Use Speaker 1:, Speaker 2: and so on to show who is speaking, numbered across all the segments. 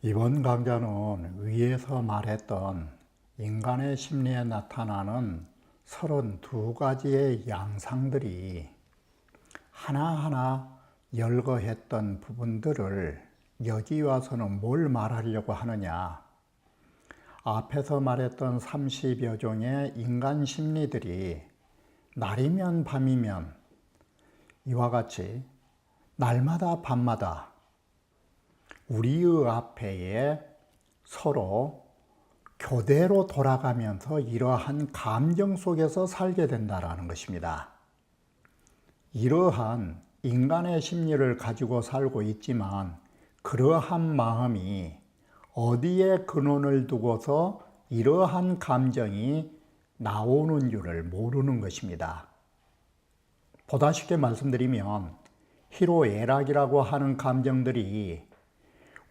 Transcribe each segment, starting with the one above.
Speaker 1: 이번 강좌는 위에서 말했던 인간의 심리에 나타나는 32가지의 양상들이 하나하나 열거했던 부분들을 여기 와서는 뭘 말하려고 하느냐. 앞에서 말했던 30여 종의 인간 심리들이 날이면 밤이면 이와 같이 날마다 밤마다 우리의 앞에 서로 교대로 돌아가면서 이러한 감정 속에서 살게 된다는 것입니다. 이러한 인간의 심리를 가지고 살고 있지만 그러한 마음이 어디에 근원을 두고서 이러한 감정이 나오는 줄을 모르는 것입니다. 보다 쉽게 말씀드리면 희로애락이라고 하는 감정들이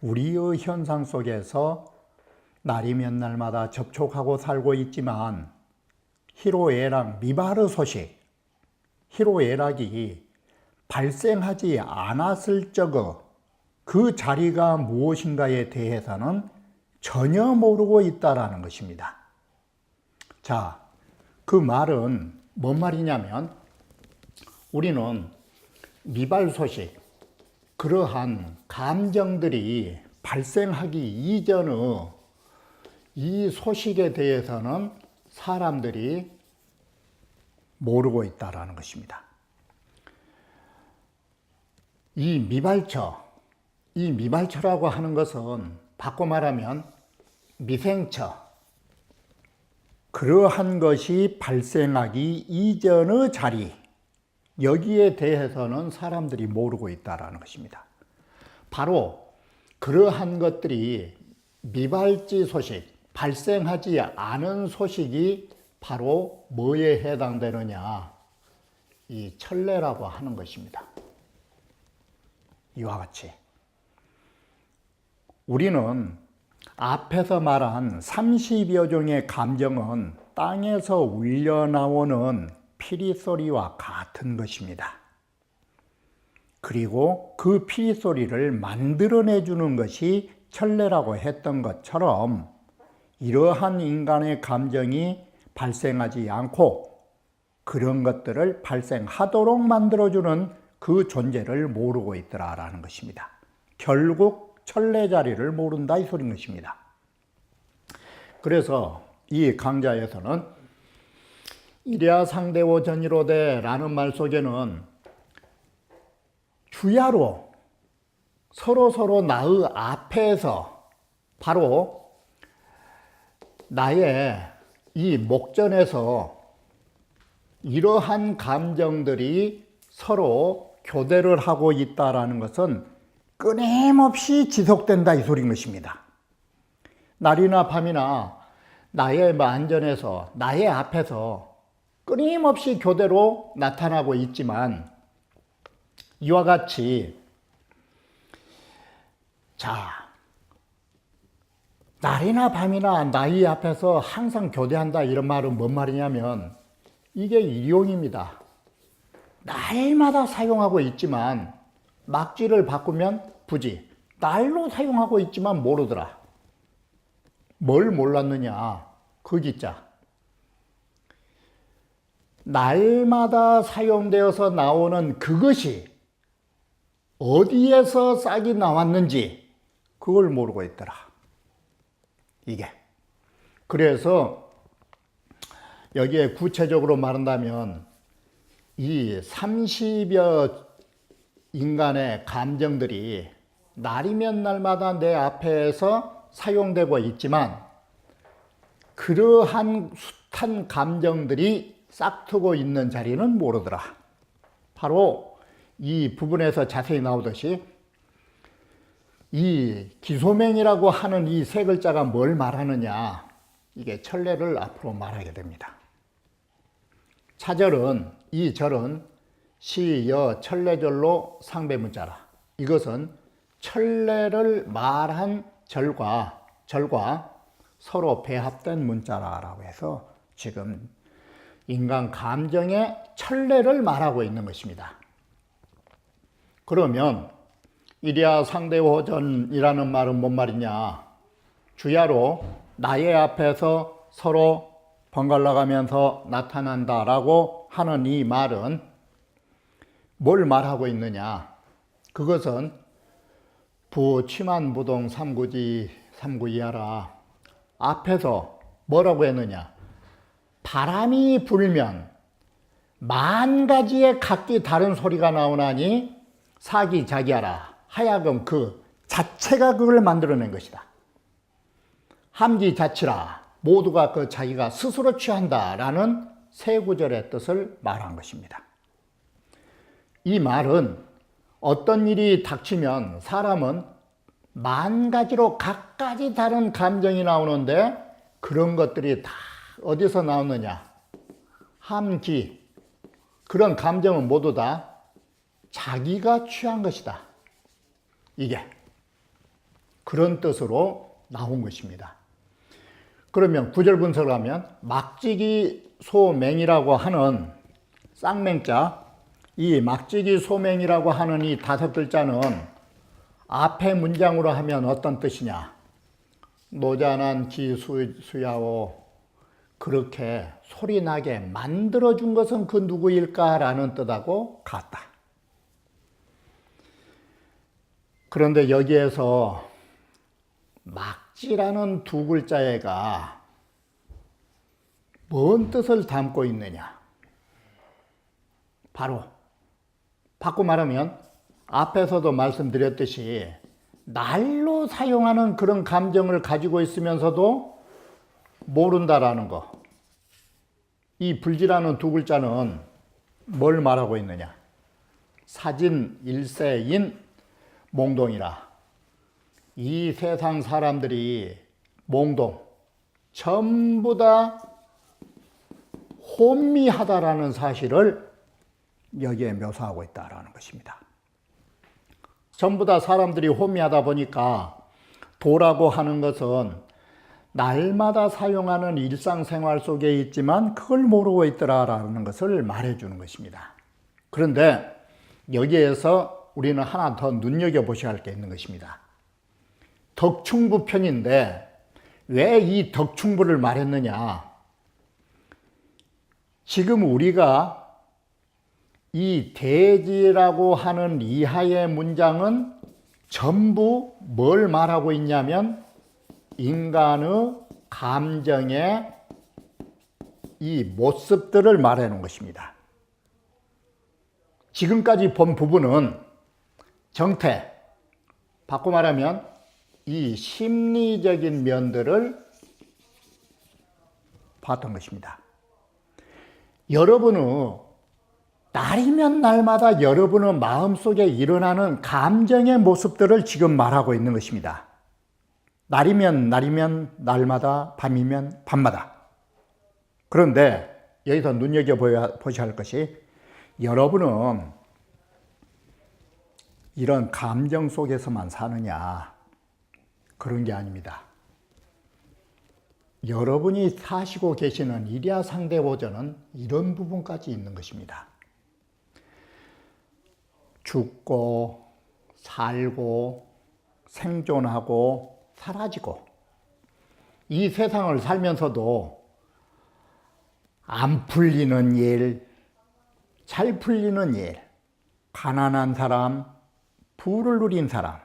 Speaker 1: 우리의 현상 속에서 날이면 날마다 접촉하고 살고 있지만 희로애락 미발의 소식, 희로애락이 발생하지 않았을 적의 그 자리가 무엇인가에 대해서는 전혀 모르고 있다는 것입니다. 자, 그 말은 뭔 말이냐면 우리는 미발 소식, 그러한 감정들이 발생하기 이전의 이 소식에 대해서는 사람들이 모르고 있다는 것입니다. 이 미발처라고 하는 것은 바꿔 말하면 미생처, 그러한 것이 발생하기 이전의 자리, 여기에 대해서는 사람들이 모르고 있다는 것입니다. 바로 그러한 것들이 미발지 소식, 발생하지 않은 소식이 바로 뭐에 해당되느냐? 이 천례라고 하는 것입니다. 이와 같이 우리는 앞에서 말한 30여 종의 감정은 땅에서 울려나오는 피리소리와 같은 것입니다. 그리고 그 피리소리를 만들어내주는 것이 천례라고 했던 것처럼 이러한 인간의 감정이 발생하지 않고 그런 것들을 발생하도록 만들어주는 그 존재를 모르고 있더라라는 것입니다. 결국 천례 자리를 모른다 이 소리인 것입니다. 그래서 이 강좌에서는 이랴 상대오 전이로되 라는 말 속에는 주야로 서로 나의 앞에서 바로 나의 이 목전에서 이러한 감정들이 서로 교대를 하고 있다는 것은 끊임없이 지속된다 이 소리인 것입니다. 날이나 밤이나 나의 안전에서 나의 앞에서 끊임없이 교대로 나타나고 있지만 이와 같이 날이나 밤이나 나의 앞에서 항상 교대한다 이런 말은 뭔 말이냐면 이게 일용입니다. 날마다 사용하고 있지만 막지를 바꾸면 부지, 날로 사용하고 있지만 모르더라. 뭘 몰랐느냐? 그 기자. 날마다 사용되어서 나오는 그것이 어디에서 싹이 나왔는지 그걸 모르고 있더라. 이게. 그래서 여기에 구체적으로 말한다면 이 30여 인간의 감정들이 날이면 날마다 내 앞에서 사용되고 있지만 그러한 숱한 감정들이 싹트고 있는 자리는 모르더라. 바로 이 부분에서 자세히 나오듯이 이 기소명이라고 하는 이 세 글자가 뭘 말하느냐, 이게 천례를 앞으로 말하게 됩니다. 차절은, 이 절은 시, 여, 천례절로 상배문자라. 이것은 천례를 말한 절과 서로 배합된 문자라고 해서 지금 인간 감정의 천례를 말하고 있는 것입니다. 그러면 이리야 상대호전이라는 말은 뭔 말이냐? 주야로 나의 앞에서 서로 번갈아 가면서 나타난다라고 하는 이 말은 뭘 말하고 있느냐? 그것은 부취만부동 삼구지 삼구이하라. 앞에서 뭐라고 했느냐? 바람이 불면 만 가지의 각기 다른 소리가 나오나니 사기자기하라. 하여금 그 자체가 그걸 만들어낸 것이다. 함기자치라. 모두가 그 자기가 스스로 취한다라는 세 구절의 뜻을 말한 것입니다. 이 말은 어떤 일이 닥치면 사람은 만 가지로 각가지 다른 감정이 나오는데 그런 것들이 다 어디서 나오느냐? 함기. 그런 감정은 모두 다 자기가 취한 것이다. 이게 그런 뜻으로 나온 것입니다. 그러면 구절 분석을 하면 막지기 소맹이라고 하는 쌍맹자, 이 막지기 소맹이라고 하는 이 다섯 글자는 앞에 문장으로 하면 어떤 뜻이냐? 노자난 기수야오. 그렇게 소리나게 만들어준 것은 그 누구일까라는 뜻하고 같다. 그런데 여기에서 막지라는 두 글자애가 뭔 뜻을 담고 있느냐? 바로 바꿔 말하면 앞에서도 말씀드렸듯이 날로 사용하는 그런 감정을 가지고 있으면서도 모른다라는 거. 이 불지라는 두 글자는 뭘 말하고 있느냐? 사진 일세인 몽동이라. 이 세상 사람들이 몽동, 전부 다 혼미하다라는 사실을 여기에 묘사하고 있다라는 것입니다. 전부 다 사람들이 혼미하다 보니까 도라고 하는 것은 날마다 사용하는 일상생활 속에 있지만 그걸 모르고 있더라라는 것을 말해주는 것입니다. 그런데 여기에서 우리는 하나 더 눈여겨보셔야 할 게 있는 것입니다. 덕충부 편인데 왜 이 덕충부를 말했느냐? 지금 우리가 이 대지라고 하는 이하의 문장은 전부 뭘 말하고 있냐면 인간의 감정의 이 모습들을 말하는 것입니다. 지금까지 본 부분은 정태, 바꿔 말하면 이 심리적인 면들을 봤던 것입니다. 여러분의 날이면 날마다 여러분의 마음속에 일어나는 감정의 모습들을 지금 말하고 있는 것입니다. 날이면 날마다, 밤이면 밤마다. 그런데 여기서 눈여겨보셔야 할 것이 여러분은 이런 감정 속에서만 사느냐? 그런 게 아닙니다. 여러분이 사시고 계시는 일야 상대호전은 이런 부분까지 있는 것입니다. 죽고 살고 생존하고 사라지고 이 세상을 살면서도 안 풀리는 일, 잘 풀리는 일, 가난한 사람, 부를 누린 사람,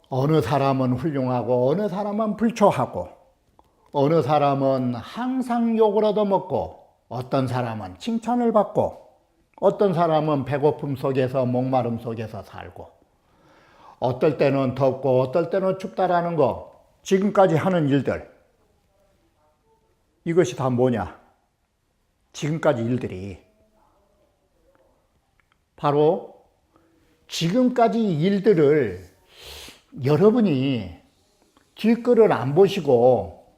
Speaker 1: 어느 사람은 훌륭하고 어느 사람은 불초하고 어느 사람은 항상 욕을 얻어먹고 어떤 사람은 칭찬을 받고 어떤 사람은 배고픔 속에서 목마름 속에서 살고 어떨 때는 덥고 어떨 때는 춥다라는 거, 지금까지 하는 일들, 이것이 다 뭐냐? 지금까지 일들이 바로 지금까지 일들을 여러분이 뒷글을 안 보시고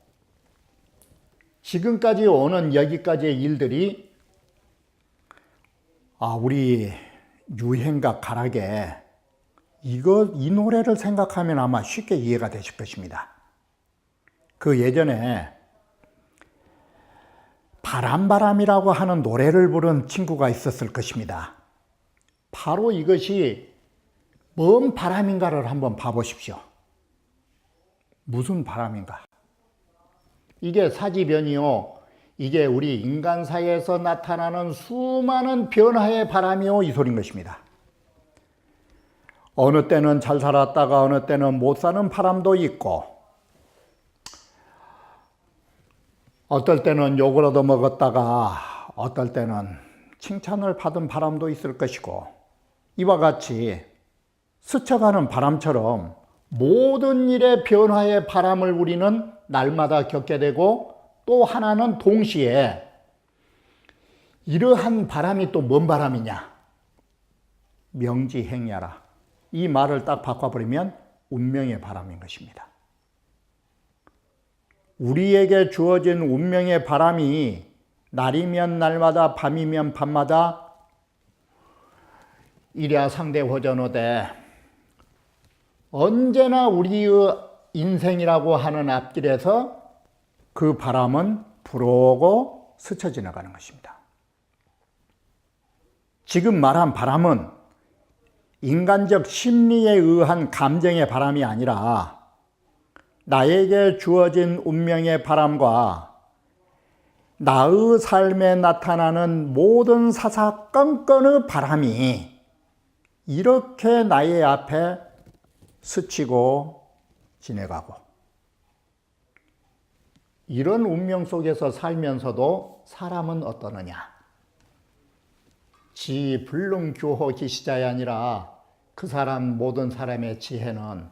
Speaker 1: 지금까지 오는 여기까지의 일들이 우리 유행가 가락에 이 노래를 생각하면 아마 쉽게 이해가 되실 것입니다. 그 예전에 바람바람이라고 하는 노래를 부른 친구가 있었을 것입니다. 바로 이것이 뭔 바람인가를 한번 봐보십시오. 무슨 바람인가? 이게 사지변이요. 이게 우리 인간사에서 나타나는 수많은 변화의 바람이요. 이 소린 것입니다. 어느 때는 잘 살았다가 어느 때는 못 사는 바람도 있고, 어떨 때는 욕을 얻어먹었다가 어떨 때는 칭찬을 받은 바람도 있을 것이고, 이와 같이 스쳐가는 바람처럼 모든 일의 변화의 바람을 우리는 날마다 겪게 되고, 또 하나는 동시에 이러한 바람이 또 뭔 바람이냐? 명지행야라. 이 말을 딱 바꿔버리면 운명의 바람인 것입니다. 우리에게 주어진 운명의 바람이 날이면 날마다 밤이면 밤마다 일야상대호전호되 언제나 우리의 인생이라고 하는 앞길에서 그 바람은 불어오고 스쳐 지나가는 것입니다. 지금 말한 바람은 인간적 심리에 의한 감정의 바람이 아니라 나에게 주어진 운명의 바람과 나의 삶에 나타나는 모든 사사건건의 바람이 이렇게 나의 앞에 스치고 지나가고, 이런 운명 속에서 살면서도 사람은 어떠느냐? 지 불능규호 기시자야 아니라 그 사람 모든 사람의 지혜는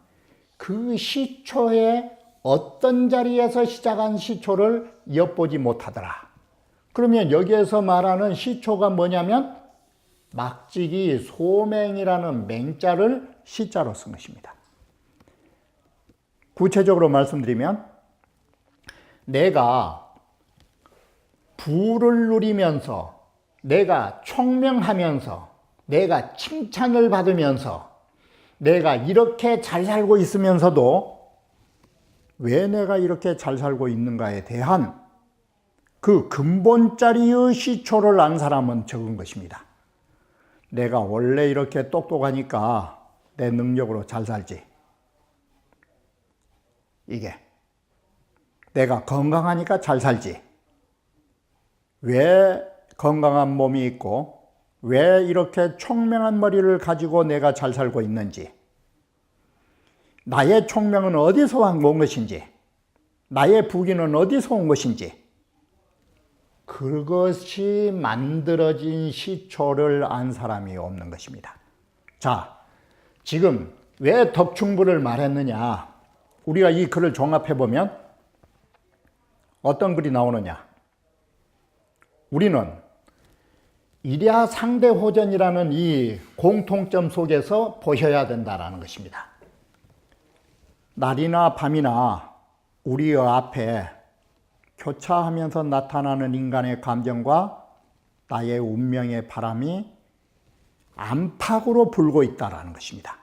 Speaker 1: 그 시초에 어떤 자리에서 시작한 시초를 엿보지 못하더라. 그러면 여기에서 말하는 시초가 뭐냐면 막지기 소맹이라는 맹자를 시자로 쓴 것입니다. 구체적으로 말씀드리면 내가 부를 누리면서, 내가 총명하면서, 내가 칭찬을 받으면서, 내가 이렇게 잘 살고 있으면서도 왜 내가 이렇게 잘 살고 있는가에 대한 그 근본자리의 시초를 안 사람은 적은 것입니다. 내가 원래 이렇게 똑똑하니까 내 능력으로 잘 살지. 이게 내가 건강하니까 잘 살지. 왜 건강한 몸이 있고 왜 이렇게 총명한 머리를 가지고 내가 잘 살고 있는지, 나의 총명은 어디서 온 것인지, 나의 부귀는 어디서 온 것인지, 그것이 만들어진 시초를 안 사람이 없는 것입니다. 자, 지금 왜 덕충부를 말했느냐? 우리가 이 글을 종합해 보면 어떤 글이 나오느냐? 우리는 일야상대호전이라는 이 공통점 속에서 보셔야 된다는 것입니다. 날이나 밤이나 우리의 앞에 교차하면서 나타나는 인간의 감정과 나의 운명의 바람이 안팎으로 불고 있다는 것입니다.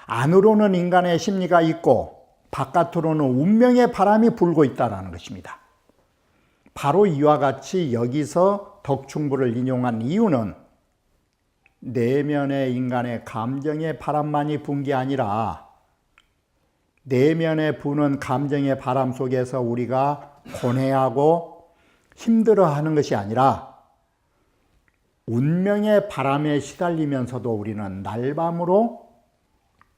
Speaker 1: 안으로는 인간의 심리가 있고 바깥으로는 운명의 바람이 불고 있다는 것입니다. 바로 이와 같이 여기서 덕충부를 인용한 이유는 내면의 인간의 감정의 바람만이 분 게 아니라 내면에 부는 감정의 바람 속에서 우리가 고뇌하고 힘들어하는 것이 아니라 운명의 바람에 시달리면서도 우리는 날밤으로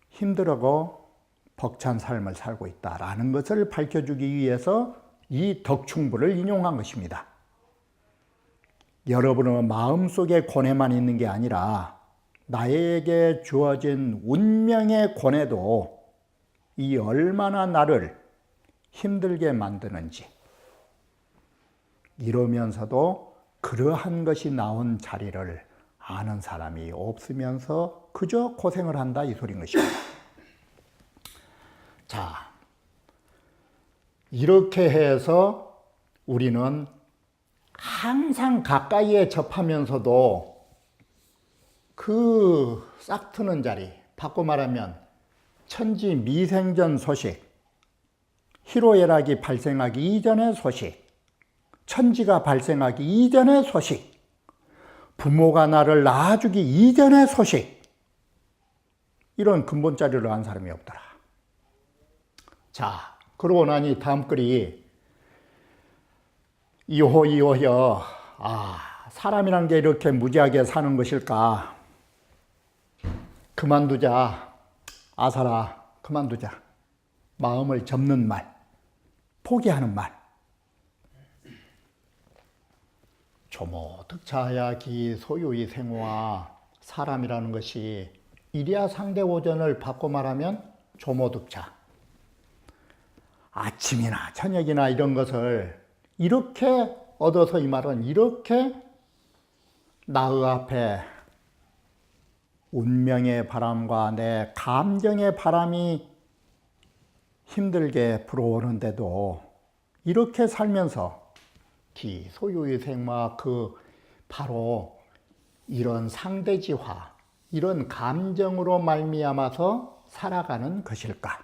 Speaker 1: 힘들어하고 벅찬 삶을 살고 있다라는 것을 밝혀주기 위해서 이 덕충부를 인용한 것입니다. 여러분의 마음속에 고뇌만 있는 게 아니라 나에게 주어진 운명의 고뇌도 이 얼마나 나를 힘들게 만드는지, 이러면서도 그러한 것이 나온 자리를 아는 사람이 없으면서 그저 고생을 한다, 이 소린 것입니다. 자, 이렇게 해서 우리는 항상 가까이에 접하면서도 그 싹 트는 자리, 바꿔 말하면 천지 미생전 소식, 희로애락이 발생하기 이전의 소식, 천지가 발생하기 이전의 소식, 부모가 나를 낳아주기 이전의 소식, 이런 근본자리를 안 사람이 없더라. 자, 그러고 나니 다음 글이 이호이호여, 사람이란 게 이렇게 무지하게 사는 것일까? 그만두자. 아사라, 그만두자. 마음을 접는 말, 포기하는 말. 조모득차야 기 소유의 생호와, 사람이라는 것이 일야 상대 오전을 바꿔 말하면 조모득차. 아침이나 저녁이나 이런 것을 이렇게 얻어서, 이 말은 이렇게 나의 앞에 운명의 바람과 내 감정의 바람이 힘들게 불어오는데도 이렇게 살면서 기 소유의 생마, 그 바로 이런 상대지화, 이런 감정으로 말미암아서 살아가는 것일까?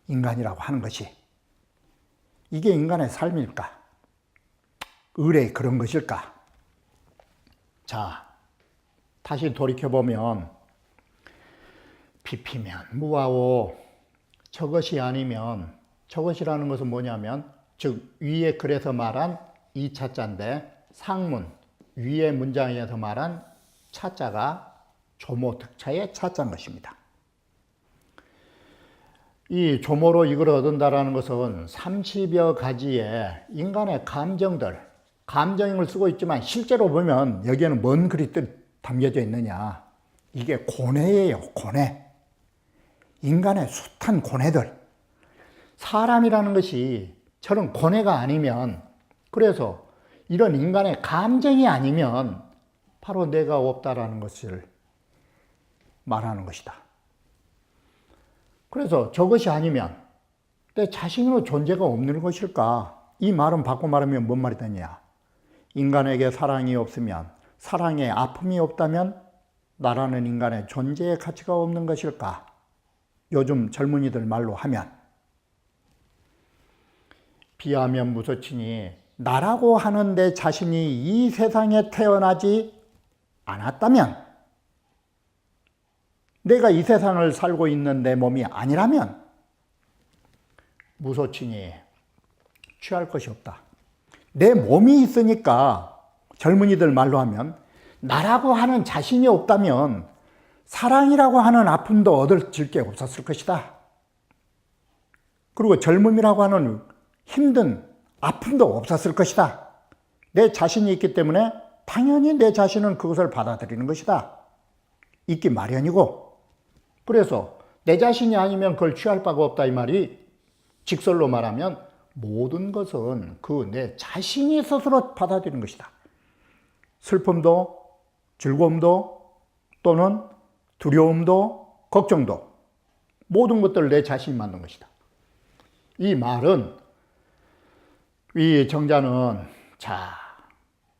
Speaker 1: 인간이라고 하는 것이 이게 인간의 삶일까? 의뢰 그런 것일까? 자, 다시 돌이켜보면 비피면 무아오, 저것이 아니면, 저것이라는 것은 뭐냐면 즉 위에 글에서 말한 이 차자인데 상문 위의 문장에서 말한 차자가 조모득차의 차자인 것입니다. 이 조모로 이걸 얻은다라는 것은 30여 가지의 인간의 감정들, 감정을 쓰고 있지만 실제로 보면 여기에는 뭔 글이 담겨져 있느냐. 이게 고뇌예요, 고뇌. 인간의 숱한 고뇌들. 사람이라는 것이 저런 고뇌가 아니면, 그래서 이런 인간의 감정이 아니면 바로 내가 없다라는 것을 말하는 것이다. 그래서 저것이 아니면 내 자신의 존재가 없는 것일까? 이 말은 바꿔 말하면 뭔 말이 되냐? 인간에게 사랑이 없으면, 사랑에 아픔이 없다면 나라는 인간의 존재의 가치가 없는 것일까? 요즘 젊은이들 말로 하면 비하면 무소치니, 나라고 하는 내 자신이 이 세상에 태어나지 않았다면, 내가 이 세상을 살고 있는 내 몸이 아니라면 무소치니 취할 것이 없다. 내 몸이 있으니까, 젊은이들 말로 하면 나라고 하는 자신이 없다면 사랑이라고 하는 아픔도 얻을 게 없었을 것이다. 그리고 젊음이라고 하는 힘든 아픔도 없었을 것이다. 내 자신이 있기 때문에 당연히 내 자신은 그것을 받아들이는 것이다. 있기 마련이고, 그래서 내 자신이 아니면 그걸 취할 바가 없다, 이 말이 직설로 말하면 모든 것은 그 내 자신이 스스로 받아들이는 것이다. 슬픔도, 즐거움도, 또는 두려움도, 걱정도, 모든 것들을 내 자신이 만든 것이다. 이 말은, 이 정자는, 자,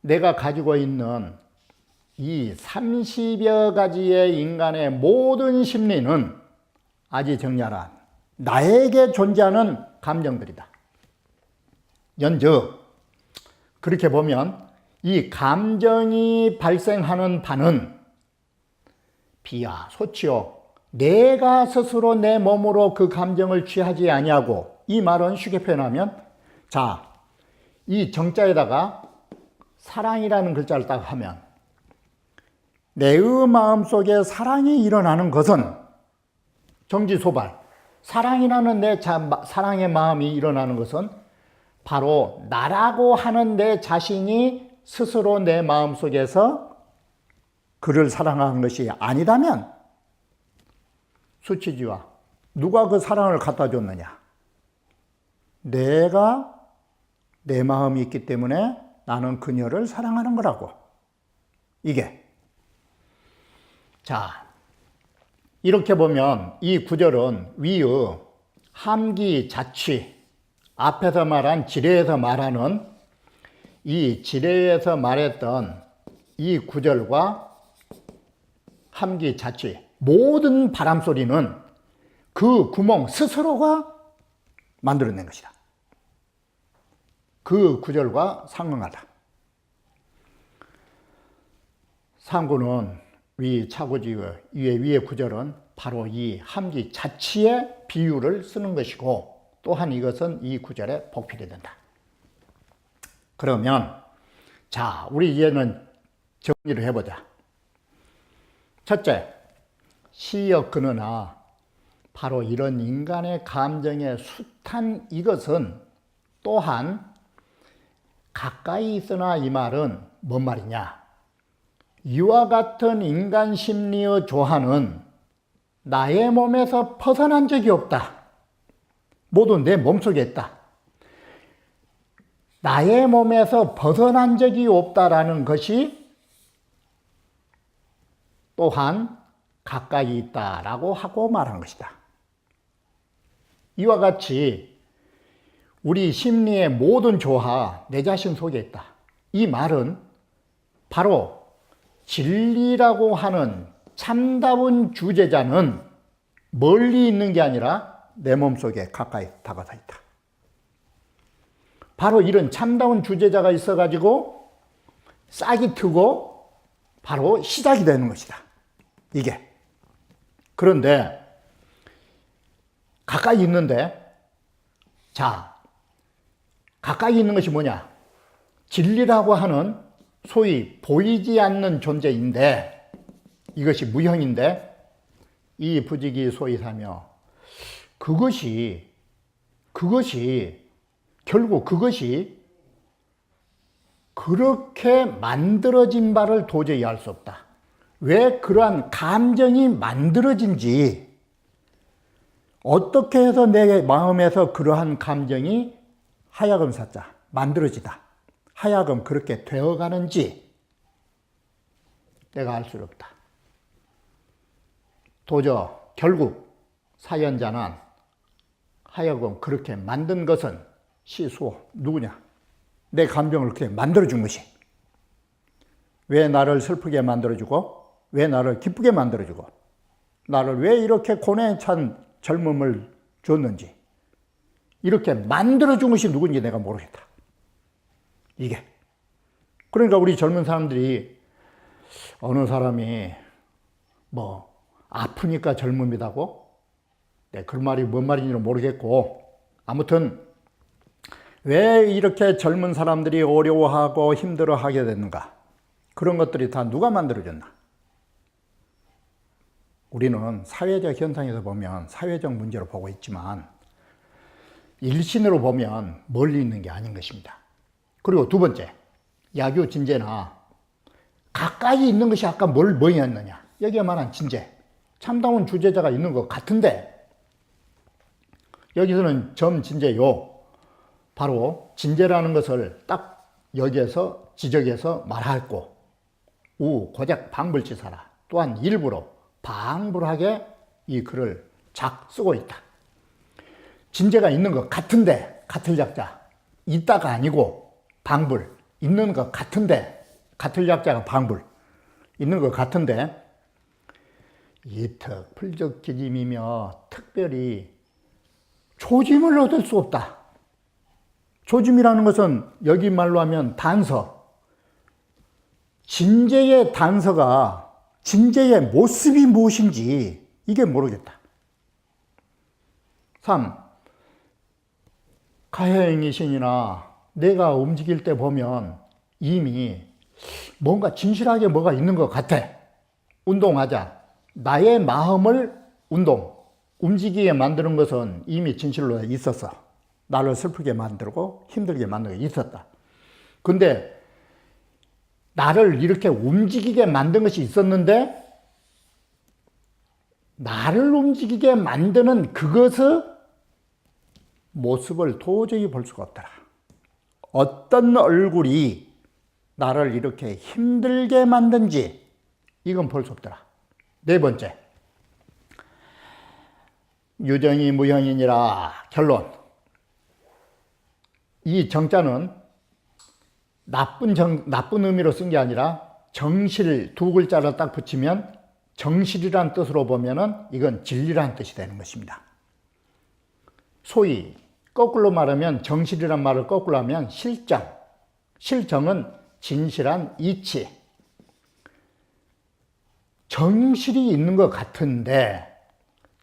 Speaker 1: 내가 가지고 있는 이 30여 가지의 인간의 모든 심리는 아지 정렬한 나에게 존재하는 감정들이다. 연즉 그렇게 보면 이 감정이 발생하는 바는 비야 소치요, 내가 스스로 내 몸으로 그 감정을 취하지 아니하고, 이 말은 쉽게 표현하면, 자, 이 정자에다가 사랑이라는 글자를 딱 하면, 내의 마음속에 사랑이 일어나는 것은 정지소발, 사랑이라는 내 사랑의 마음이 일어나는 것은 바로 나라고 하는 내 자신이 스스로 내 마음속에서 그를 사랑하는 것이 아니다면, 수치지와 누가 그 사랑을 갖다 줬느냐? 내가 내 마음이 있기 때문에 나는 그녀를 사랑하는 거라고. 이게. 자, 이렇게 보면 이 구절은 위의 함기 자취, 앞에서 말한 지뢰에서 말하는 이 지뢰에서 말했던 이 구절과 함기 자취, 모든 바람 소리는 그 구멍 스스로가 만들어낸 것이다. 그 구절과 상응하다. 상구는 위 차고지의 위의 구절은 바로 이 함기 자취의 비유를 쓰는 것이고, 또한 이것은 이 구절에 복필이 된다. 그러면 자, 우리 이제는 정리를 해보자. 첫째, 시여 그러나 바로 이런 인간의 감정의 숱한 이것은 또한 가까이 있으나, 이 말은 뭔 말이냐? 이와 같은 인간 심리의 조화는 나의 몸에서 벗어난 적이 없다. 모두 내 몸속에 있다. 나의 몸에서 벗어난 적이 없다라는 것이 또한 가까이 있다라고 하고 말한 것이다. 이와 같이 우리 심리의 모든 조화, 내 자신 속에 있다. 이 말은 바로 진리라고 하는 참다운 주제자는 멀리 있는 게 아니라 내 몸속에 가까이 다가서 있다. 바로 이런 참다운 주제자가 있어가지고 싹이 트고 바로 시작이 되는 것이다. 이게. 그런데 가까이 있는데, 자, 가까이 있는 것이 뭐냐? 진리라고 하는 소위 보이지 않는 존재인데, 이것이 무형인데, 이 부지기 소이사며 결국 그것이 그렇게 만들어진 바를 도저히 알 수 없다. 왜 그러한 감정이 만들어진지, 어떻게 해서 내 마음에서 그러한 감정이 하야금 사자 만들어지다, 하야금 그렇게 되어가는지 내가 알 수 없다. 결국 사연자는 하여금 그렇게 만든 것은 시수호, 누구냐? 내 감정을 그렇게 만들어준 것이. 왜 나를 슬프게 만들어주고, 왜 나를 기쁘게 만들어주고, 나를 왜 이렇게 고뇌에 찬 젊음을 줬는지, 이렇게 만들어준 것이 누군지 내가 모르겠다. 이게. 그러니까 우리 젊은 사람들이 어느 사람이 뭐 아프니까 젊음이라고? 네, 그 말이 뭔 말인지는 모르겠고, 아무튼 왜 이렇게 젊은 사람들이 어려워하고 힘들어하게 됐는가? 그런 것들이 다 누가 만들어줬나? 우리는 사회적 현상에서 보면 사회적 문제로 보고 있지만 일신으로 보면 멀리 있는 게 아닌 것입니다. 그리고 두 번째, 야교 진제나 가까이 있는 것이 아까 뭐였느냐? 여기에 말한 진제, 참다운 주제자가 있는 것 같은데, 여기서는 점진제요, 바로 진제라는 것을 딱 여기에서 지적해서 말하고, 고작 방불치사라, 또한 일부러 방불하게 이 글을 쓰고 있다. 진제가 있는 것 같은데, 같을 약자, 있다가 아니고 방불, 있는 것 같은데, 같을 약자가 방불, 있는 것 같은데, 이특 풀적기짐이며 특별히 조짐을 얻을 수 없다. 조짐이라는 것은 여기 말로 하면 단서, 진제의 단서가, 진제의 모습이 무엇인지 이게 모르겠다. 3. 가해행위신이나 내가 움직일 때 보면 이미 뭔가 진실하게 뭐가 있는 것 같아. 운동하자. 나의 마음을 움직이게 만드는 것은 이미 진실로 있었어. 나를 슬프게 만들고 힘들게 만들고 있었다. 근데 나를 이렇게 움직이게 만든 것이 있었는데, 나를 움직이게 만드는 그것의 모습을 도저히 볼 수가 없더라. 어떤 얼굴이 나를 이렇게 힘들게 만든지 이건 볼 수 없더라. 네 번째, 유정이 무형이니라. 결론, 이 정자는 나쁜 의미로 쓴 게 아니라 정실 두 글자를 딱 붙이면 정실이란 뜻으로 보면은 이건 진리란 뜻이 되는 것입니다. 소위 거꾸로 말하면 정실이란 말을 거꾸로 하면 실정. 실정은 진실한 이치. 정실이 있는 것 같은데,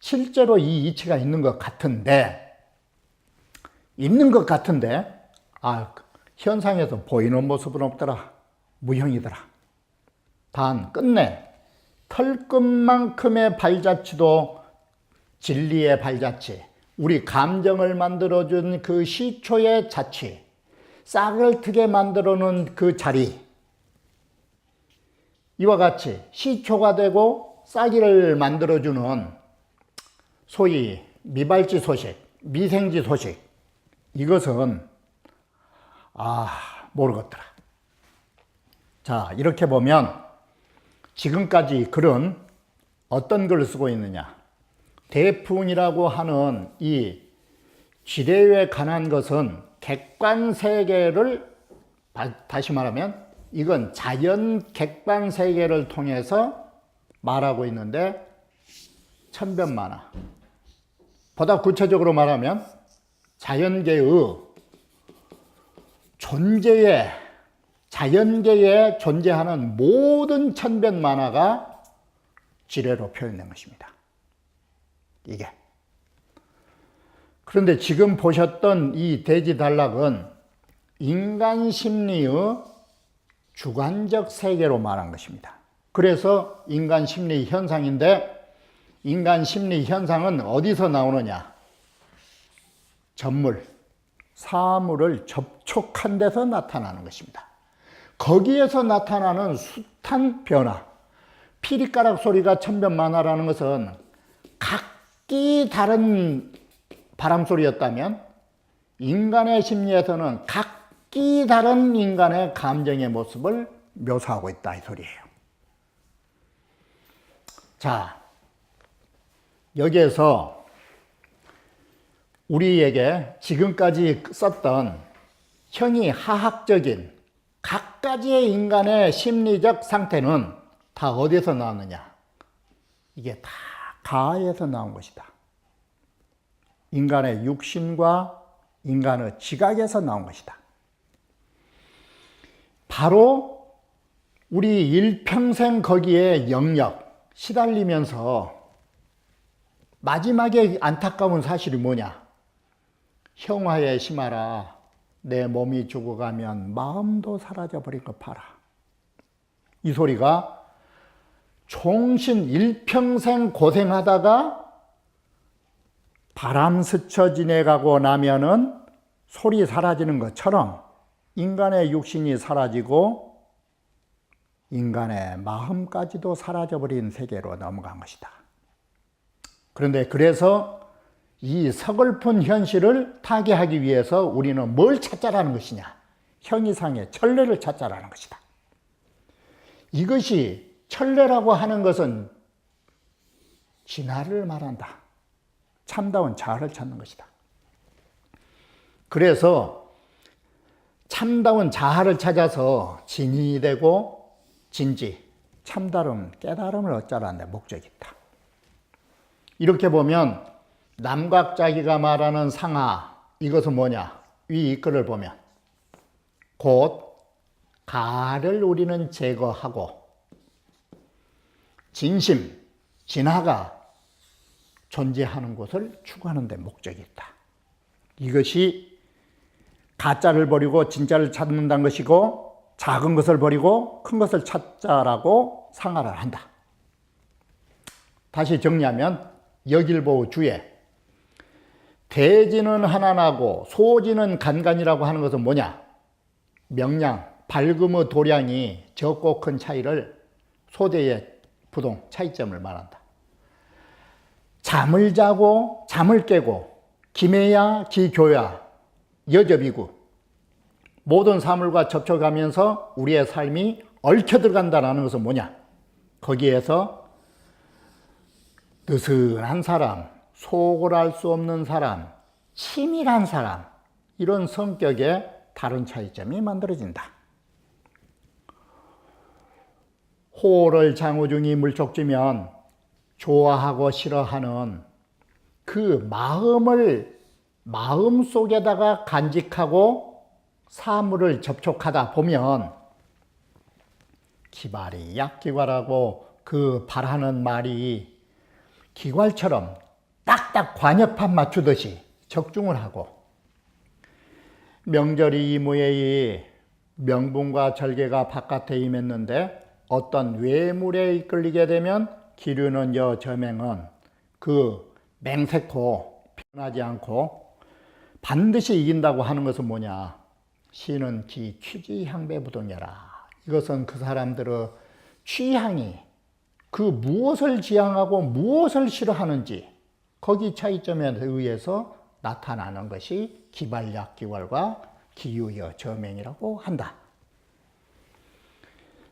Speaker 1: 실제로 이 이치가 있는 것 같은데, 현상에서 보이는 모습은 없더라. 무형이더라. 단 끝내 털끝만큼의 발자취도 진리의 발자취, 우리 감정을 만들어준 그 시초의 자취, 싹을 트게 만들어놓은 그 자리, 이와 같이 시초가 되고 싹이를 만들어주는 소위 미발치 소식, 미생지 소식, 이것은 모르겠더라. 자, 이렇게 보면 지금까지 글은 어떤 글을 쓰고 있느냐. 대풍이라고 하는 이 지뢰에 관한 것은 객관세계를, 다시 말하면 이건 자연 객관세계를 통해서 말하고 있는데 천변만화. 보다 구체적으로 말하면 자연계의 자연계에 존재하는 모든 천변만화가 지뢰로 표현된 것입니다. 이게. 그런데 지금 보셨던 이 대지단락은 인간 심리의 주관적 세계로 말한 것입니다. 그래서 인간 심리 현상인데, 인간 심리 현상은 어디서 나오느냐? 전물, 사물을 접촉한 데서 나타나는 것입니다. 거기에서 나타나는 숱한 변화, 피리가락 소리가 천변만화라는 것은 각기 다른 바람소리였다면, 인간의 심리에서는 각기 다른 인간의 감정의 모습을 묘사하고 있다, 이 소리예요. 자, 여기에서 우리에게 지금까지 썼던 형이하학적인 각가지의 인간의 심리적 상태는 다 어디서 나왔느냐? 이게 다 가에서 나온 것이다. 인간의 육신과 인간의 지각에서 나온 것이다. 바로 우리 일평생 거기에 영역 시달리면서 마지막에 안타까운 사실이 뭐냐? 형화에 심하라. 내 몸이 죽어가면 마음도 사라져버릴 것 봐라. 이 소리가 총신 일평생 고생하다가 바람 스쳐 지내가고 나면은 소리 사라지는 것처럼 인간의 육신이 사라지고 인간의 마음까지도 사라져버린 세계로 넘어간 것이다. 그런데 그래서 이 서글픈 현실을 타개하기 위해서 우리는 뭘 찾자라는 것이냐? 형이상의 천례를 찾자라는 것이다. 이것이 천례라고 하는 것은 진화를 말한다. 참다운 자아를 찾는 것이다. 그래서 참다운 자아를 찾아서 진인이 되고 진지, 참다름, 깨달음을 얻자라는 데 목적이 있다. 이렇게 보면 남각자기가 말하는 상하, 이것은 뭐냐? 위 글을 보면 곧 가를 우리는 제거하고 진심, 진화가 존재하는 곳을 추구하는 데 목적이 있다. 이것이 가짜를 버리고 진짜를 찾는다는 것이고, 작은 것을 버리고 큰 것을 찾자라고 상하를 한다. 다시 정리하면 역일보의 주에 대지는 하나나고 소지는 간간이라고 하는 것은 뭐냐? 명량, 밝음의 도량이 적고 큰 차이를, 소재의 부동, 차이점을 말한다. 잠을 자고 잠을 깨고 기매야 기교야 여접이고 모든 사물과 접촉하면서 우리의 삶이 얽혀 들어간다는 것은 뭐냐? 거기에서 느슨한 사람, 속을 알 수 없는 사람, 치밀한 사람, 이런 성격의 다른 차이점이 만들어진다. 호를 장우중이 물속지면 좋아하고 싫어하는 그 마음을 마음속에다가 간직하고 사물을 접촉하다 보면 기발이 약기괄하고 그 바라는 말이 기괄처럼 딱딱 관역판 맞추듯이 적중을 하고, 명절이 이무에이 명분과 절개가 바깥에 임했는데 어떤 외물에 이끌리게 되면 기르는 여 저맹은 그 맹세코 변하지 않고 반드시 이긴다고 하는 것은 뭐냐? 시는 기 취지향배부동이라. 이것은 그 사람들의 취향이 그 무엇을 지향하고 무엇을 싫어하는지 거기 차이점에 의해서 나타나는 것이 기발약기월과 기유여 저맹이라고 한다.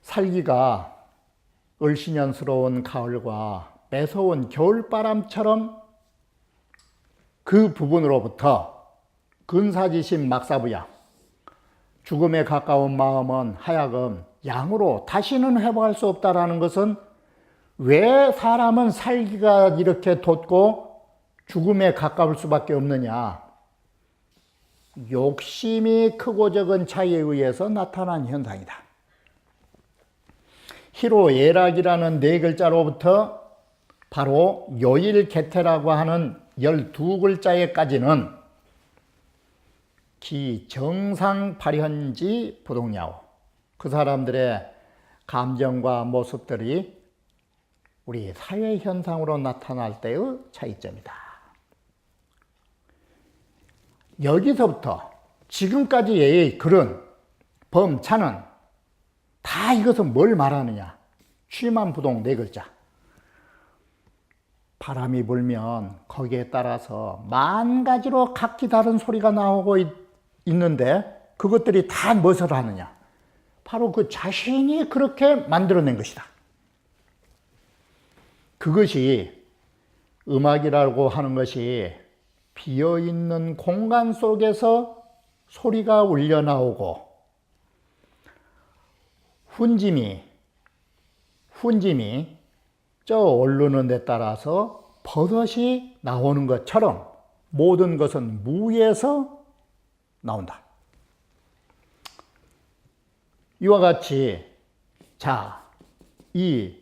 Speaker 1: 살기가 을씨년스러운 가을과 매서운 겨울바람처럼 그 부분으로부터 근사지심 막사부야, 죽음에 가까운 마음은 하여금 양으로 다시는 회복할 수 없다라는 것은 왜 사람은 살기가 이렇게 돋고 죽음에 가까울 수밖에 없느냐? 욕심이 크고 적은 차이에 의해서 나타난 현상이다. 희로애락이라는 네 글자로부터 바로 요일개태라고 하는 12글자에까지는 기정상발현지 부동야오, 그 사람들의 감정과 모습들이 우리 사회 현상으로 나타날 때의 차이점이다. 여기서부터 지금까지의 글은, 범차는 다 이것은 뭘 말하느냐? 취만부동 네 글자. 바람이 불면 거기에 따라서 만 가지로 각기 다른 소리가 나오고 있는데 그것들이 다 무엇을 하느냐? 바로 그 자신이 그렇게 만들어낸 것이다. 그것이 음악이라고 하는 것이 비어있는 공간 속에서 소리가 울려 나오고 훈짐이 저 오르는 데 따라서 버섯이 나오는 것처럼 모든 것은 무에서 나온다. 이와 같이 이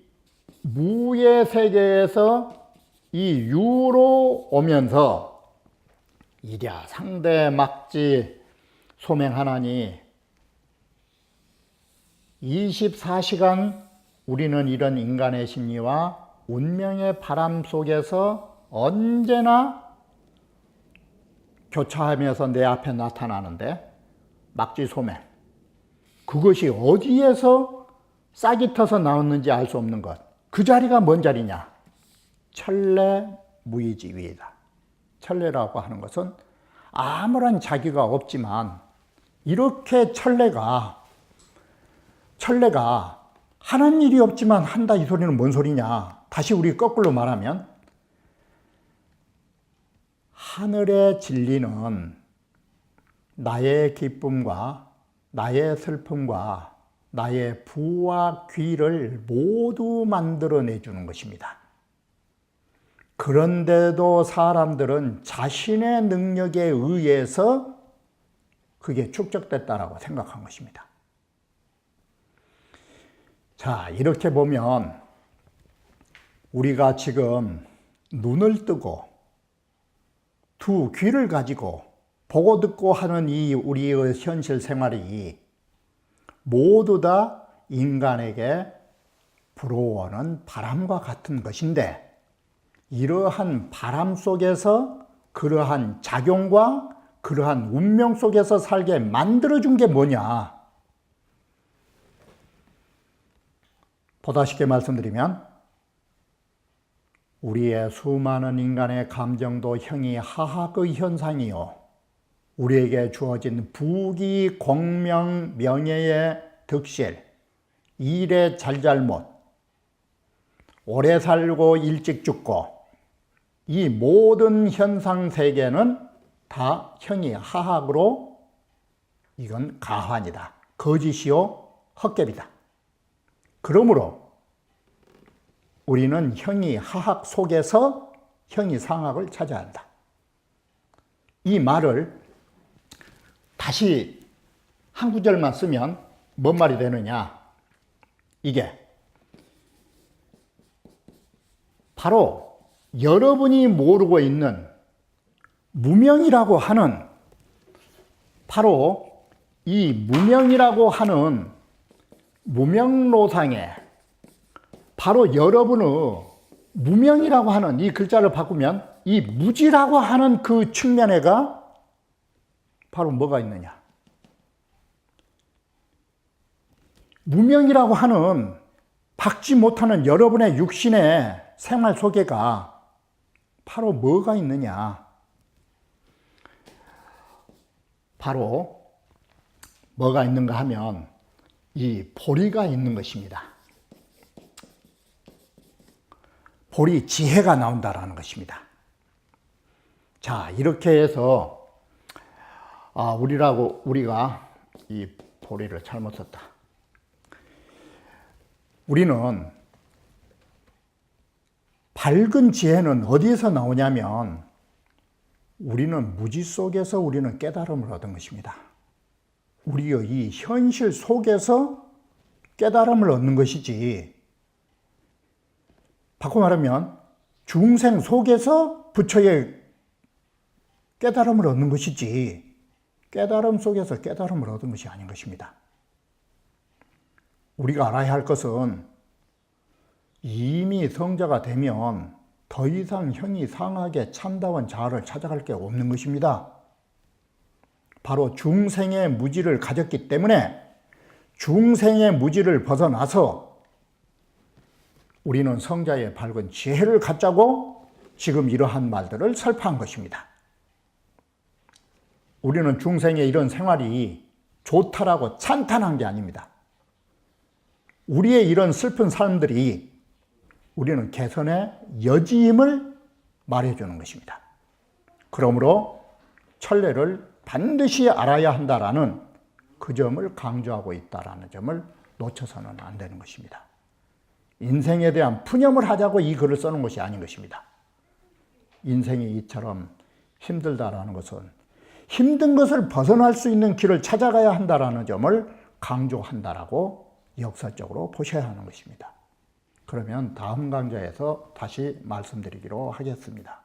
Speaker 1: 무의 세계에서 이 유로 오면서 이랴 상대 막지 소맹하나니 24시간 우리는 이런 인간의 심리와 운명의 바람 속에서 언제나 교차하면서 내 앞에 나타나는데, 막지소맹, 그것이 어디에서 싹이 터서 나왔는지 알 수 없는 것, 그 자리가 뭔 자리냐? 천례무의지위이다. 천례라고 하는 것은 아무런 자기가 없지만 이렇게 천례가 하는 일이 없지만 한다, 이 소리는 뭔 소리냐? 다시 우리 거꾸로 말하면 하늘의 진리는 나의 기쁨과 나의 슬픔과 나의 부와 귀를 모두 만들어내 주는 것입니다. 그런데도 사람들은 자신의 능력에 의해서 그게 축적됐다라고 생각한 것입니다. 자, 이렇게 보면 우리가 지금 눈을 뜨고 두 귀를 가지고 보고 듣고 하는 이 우리의 현실 생활이 모두 다 인간에게 불어오는 바람과 같은 것인데, 이러한 바람 속에서 그러한 작용과 그러한 운명 속에서 살게 만들어준 게 뭐냐? 보다 쉽게 말씀드리면 우리의 수많은 인간의 감정도 형이 하학의 현상이요, 우리에게 주어진 부귀, 공명, 명예의 득실, 일의 잘잘못, 오래 살고 일찍 죽고, 이 모든 현상 세계는 다 형이 하학으로 이건 가환이다. 거짓이요 헛개비다. 그러므로 우리는 형이 하학 속에서 형이 상학을 찾아야 한다. 이 말을 다시 한 구절만 쓰면 뭔 말이 되느냐. 이게 바로 여러분이 모르고 있는 무명이라고 하는, 바로 이 무명이라고 하는 무명로상에 바로 여러분의 무명이라고 하는 이 글자를 바꾸면 이 무지라고 하는 그 측면에가 바로 뭐가 있느냐. 무명이라고 하는 박지 못하는 여러분의 육신의 생활 속에가 바로 뭐가 있느냐. 바로 뭐가 있는가 하면 이 보리가 있는 것입니다. 보리 지혜가 나온다라는 것입니다. 자, 이렇게 해서 우리가 이 보리를 잘못 썼다. 우리는 밝은 지혜는 어디에서 나오냐면 우리는 무지 속에서 우리는 깨달음을 얻은 것입니다. 우리의 이 현실 속에서 깨달음을 얻는 것이지, 바꿔 말하면 중생 속에서 부처의 깨달음을 얻는 것이지 깨달음 속에서 깨달음을 얻은 것이 아닌 것입니다. 우리가 알아야 할 것은 이미 성자가 되면 더 이상 형이 상하게 참다운 자아를 찾아갈 게 없는 것입니다. 바로 중생의 무지를 가졌기 때문에 중생의 무지를 벗어나서 우리는 성자의 밝은 지혜를 갖자고 지금 이러한 말들을 설파한 것입니다. 우리는 중생의 이런 생활이 좋다라고 찬탄한 게 아닙니다. 우리의 이런 슬픈 삶들이 우리는 개선의 여지임을 말해주는 것입니다. 그러므로 천례를 반드시 알아야 한다라는 그 점을 강조하고 있다라는 점을 놓쳐서는 안 되는 것입니다. 인생에 대한 푸념을 하자고 이 글을 써놓은 것이 아닌 것입니다. 인생이 이처럼 힘들다라는 것은 힘든 것을 벗어날 수 있는 길을 찾아가야 한다라는 점을 강조한다라고 역사적으로 보셔야 하는 것입니다. 그러면 다음 강좌에서 다시 말씀드리기로 하겠습니다.